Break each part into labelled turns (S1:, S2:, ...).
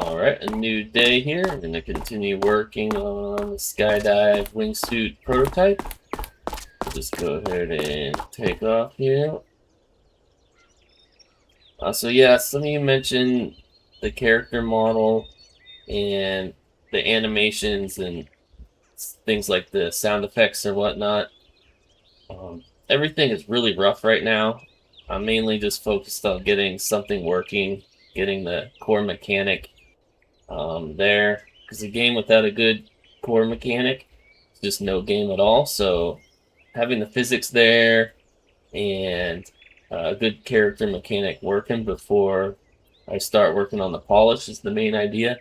S1: Alright, a new day here. I'm going to continue working on the Skydive wingsuit prototype. Just go ahead and take off here. So yeah, some of you mentioned the character model and the animations and things like the sound effects or whatnot. Everything is really rough right now. I'm mainly just focused on getting something working, getting the core mechanic there, because a game without a good core mechanic is just no game at all. So having the physics there and a good character mechanic working before I start working on the polish is the main idea.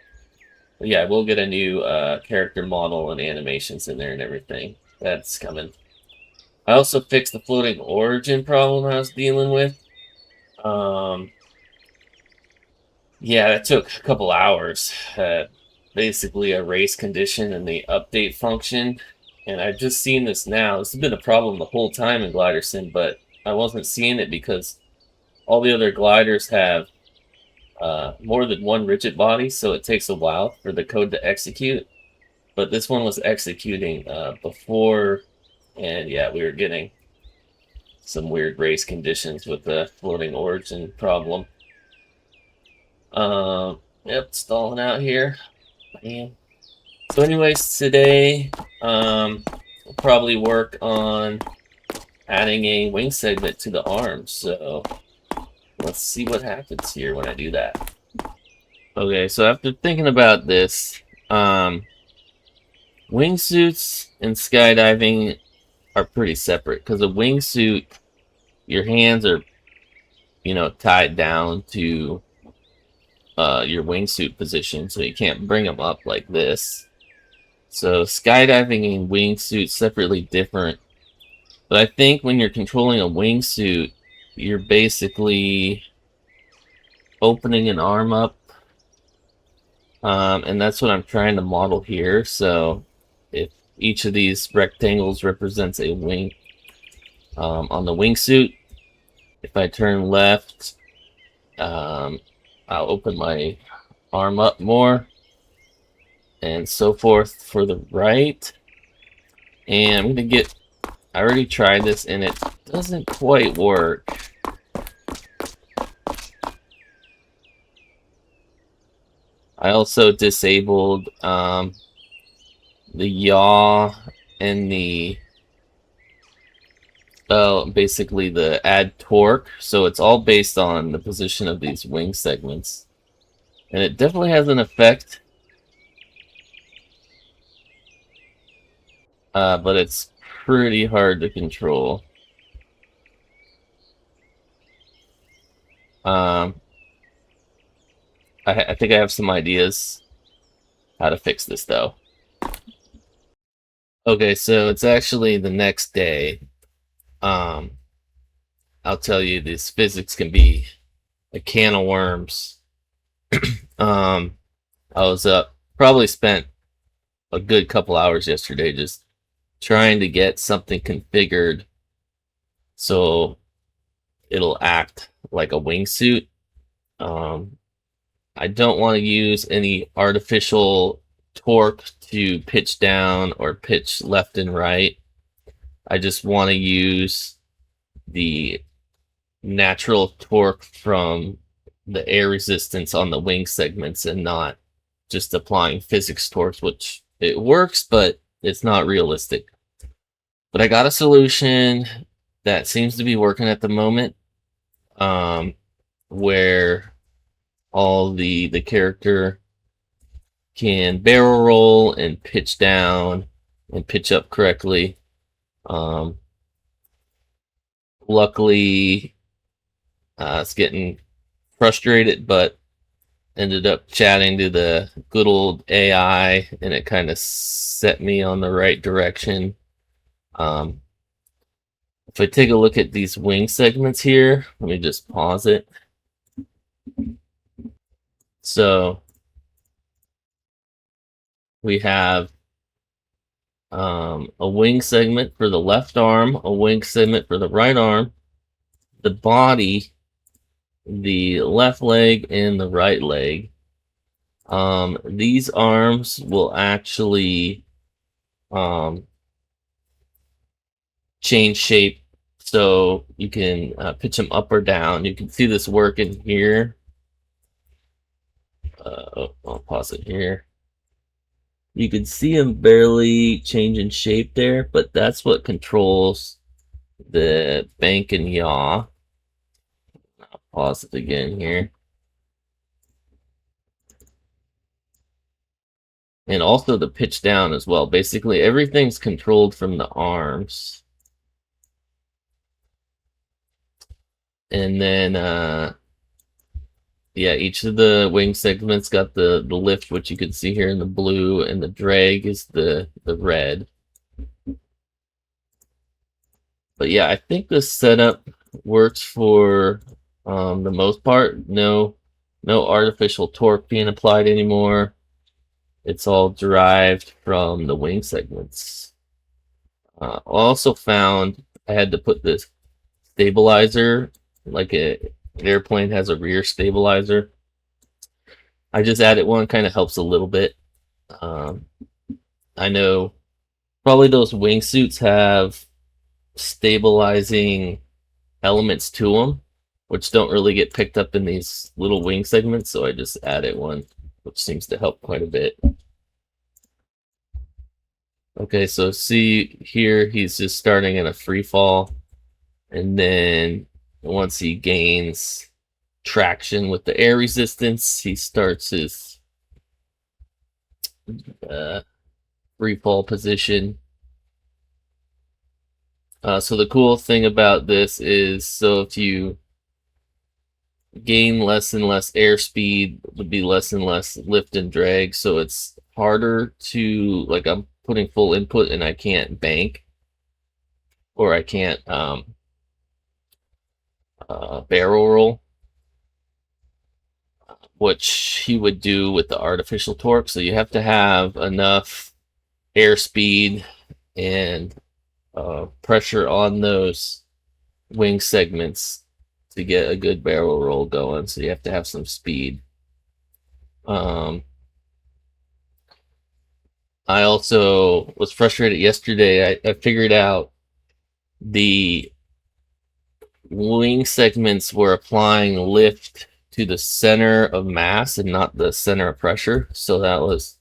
S1: But yeah, we'll get a new character model and animations in there and everything. That's coming. I also fixed the floating origin problem I was dealing with. Yeah, that took a couple hours. Basically a race condition and the update function. And I've just seen this now. This has been a problem the whole time in Glider Sim, but I wasn't seeing it because all the other gliders have more than one rigid body, so it takes a while for the code to execute. But this one was executing before, and yeah, we were getting some weird race conditions with the floating origin problem. Yep, stalling out here. Man. So anyways, today we'll probably work on adding a wing segment to the arm. So let's see what happens here when I do that. Okay, so after thinking about this, wingsuits and skydiving are pretty separate, because a wingsuit, your hands are, tied down to your wingsuit position, so you can't bring them up like this. So skydiving and wingsuit separately different. But I think when you're controlling a wingsuit, you're basically opening an arm up. And that's what I'm trying to model here. So if each of these rectangles represents a wing on the wingsuit, if I turn left, I'll open my arm up more, and so forth for the right. And I'm going to get, I already tried this and it doesn't quite work. I also disabled the yaw and the basically the add torque, so it's all based on the position of these wing segments, and it definitely has an effect, but it's pretty hard to control. I think I have some ideas how to fix this though. Okay, so it's actually the next day. I'll tell you, this physics can be a can of worms. I was up, probably spent a good couple hours yesterday just trying to get something configured so it'll act like a wingsuit. I don't want to use any artificial torque to pitch down or pitch left and right. I just want to use the natural torque from the air resistance on the wing segments and not just applying physics torques, which it works, but it's not realistic. But I got a solution that seems to be working at the moment, where all the character can barrel roll and pitch down and pitch up correctly. Luckily, it's getting frustrated, but ended up chatting to the good old AI, and it kind of set me on the right direction. If I take a look at these wing segments here, let me just pause it. So we have a wing segment for the left arm, a wing segment for the right arm, the body, the left leg, and the right leg. These arms will actually change shape, so you can pitch them up or down. You can see this working here. I'll pause it here. You can see them barely changing shape there, but that's what controls the bank and yaw. I'll pause it again here. And also the pitch down as well. Basically, everything's controlled from the arms. And then, yeah, each of the wing segments got the lift, which you can see here in the blue, and the drag is the red. But yeah, I think this setup works for the most part. No artificial torque being applied anymore. It's all derived from the wing segments. I also found I had to put this stabilizer, like an airplane has a rear stabilizer. I just added one, kind of helps a little bit. I know probably those wingsuits have stabilizing elements to them, which don't really get picked up in these little wing segments, so I just added one, which seems to help quite a bit. Okay, so see here, he's just starting in a free fall, and then once he gains traction with the air resistance, he starts his free fall position. So the cool thing about this is, so if you gain less and less airspeed, would be less and less lift and drag, so it's harder to, like, I'm putting full input and I can't bank, or I can't barrel roll, which he would do with the artificial torque. So you have to have enough airspeed and pressure on those wing segments to get a good barrel roll going. So you have to have some speed. I also was frustrated yesterday. I figured out the wing segments were applying lift to the center of mass and not the center of pressure. So that was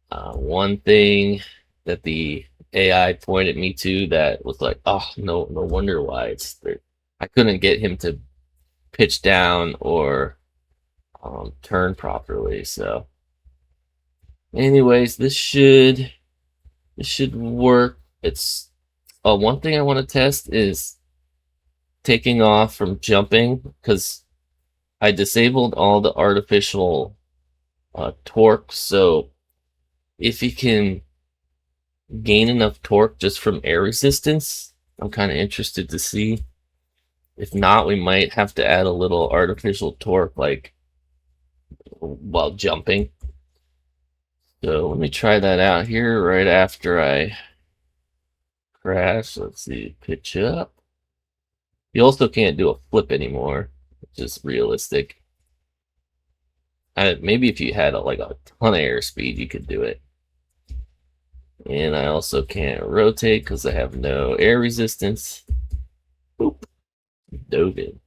S1: one thing that the AI pointed me to that was like, oh, no wonder why it's there. I couldn't get him to pitch down or turn properly. So anyways, this should work. It's one thing I want to test is taking off from jumping, because I disabled all the artificial torque. So if you can gain enough torque just from air resistance, I'm kind of interested to see. If not, we might have to add a little artificial torque, like while jumping. So let me try that out here right after I crash. Let's see, pitch up. You also can't do a flip anymore, which is realistic. Maybe if you had like a ton of airspeed, you could do it. And I also can't rotate because I have no air resistance. Boop. Dove in.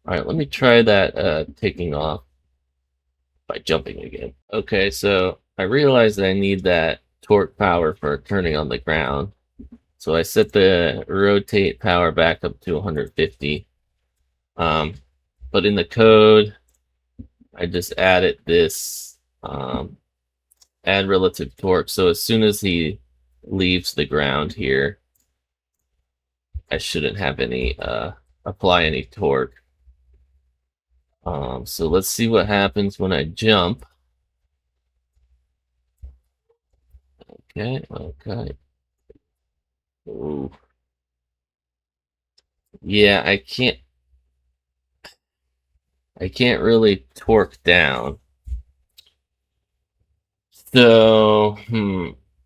S1: All right, let me try that taking off by jumping again. Okay, so I realized that I need that torque power for turning on the ground. So I set the rotate power back up to 150. But in the code, I just added this add relative torque. So as soon as he leaves the ground here, I shouldn't have any apply any torque. So let's see what happens when I jump. Okay. Ooh. Yeah, I can't really torque down. So,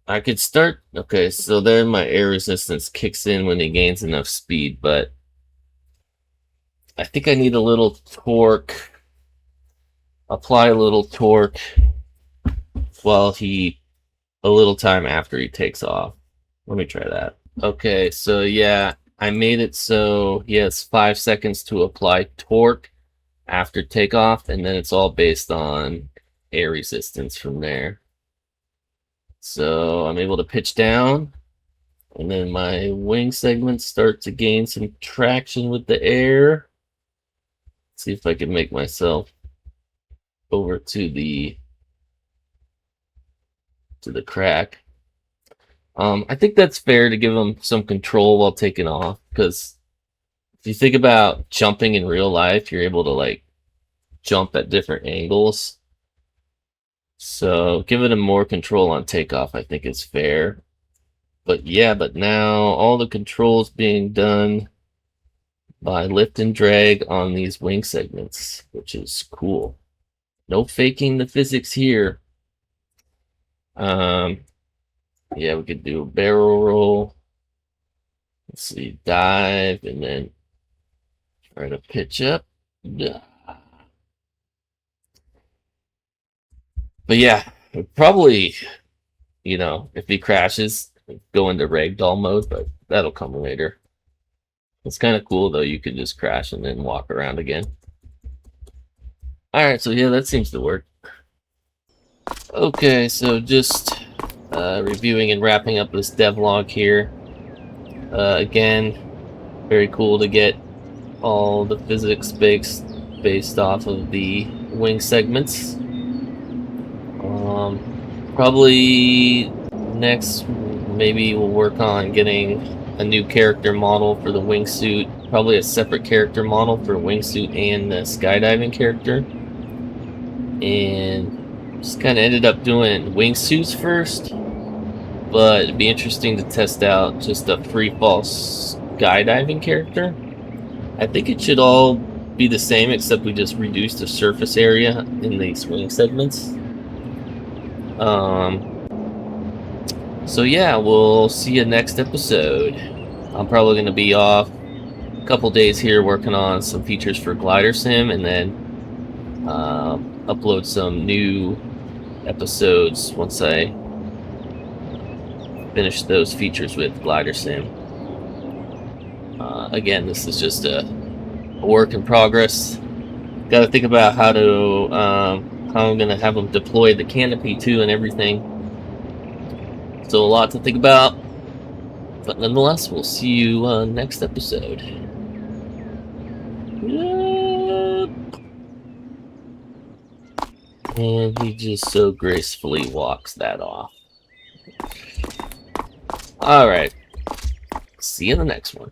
S1: I could start. Okay, so then my air resistance kicks in when he gains enough speed, but I think I need a little torque apply a little torque while a little time after he takes off. Let me try that. Okay, so yeah, I made it so he has 5 seconds to apply torque after takeoff, and then it's all based on air resistance from there. So I'm able to pitch down, and then my wing segments start to gain some traction with the air. Let's see if I can make myself over to the crack. I think that's fair to give him some control while taking off, because if you think about jumping in real life, you're able to like jump at different angles. So giving him more control on takeoff, I think is fair. But yeah, but now all the controls being done by lift and drag on these wing segments, which is cool. No faking the physics here. Yeah, we could do a barrel roll. Let's see, dive, and then try to pitch up. But yeah, probably, if he crashes, go into ragdoll mode, but that'll come later. It's kind of cool, though. You could just crash and then walk around again. Alright, so yeah, that seems to work. Okay, so just reviewing and wrapping up this devlog here. Again, very cool to get all the physics based off of the wing segments. Probably next, maybe we'll work on getting a new character model for the wingsuit. Probably a separate character model for wingsuit and the skydiving character. And just kind of ended up doing wingsuits first. But it'd be interesting to test out just a free fall skydiving character. I think it should all be the same, except we just reduced the surface area in these wing segments. So yeah, we'll see you next episode. I'm probably going to be off a couple days here working on some features for Glider Sim, and then upload some new episodes once I finish those features with Glider Sim. Again, this is just a work in progress. Got to think about how I'm going to have them deploy the canopy too and everything. So a lot to think about, but nonetheless, we'll see you next episode. And he just so gracefully walks that off. Alright, see you in the next one.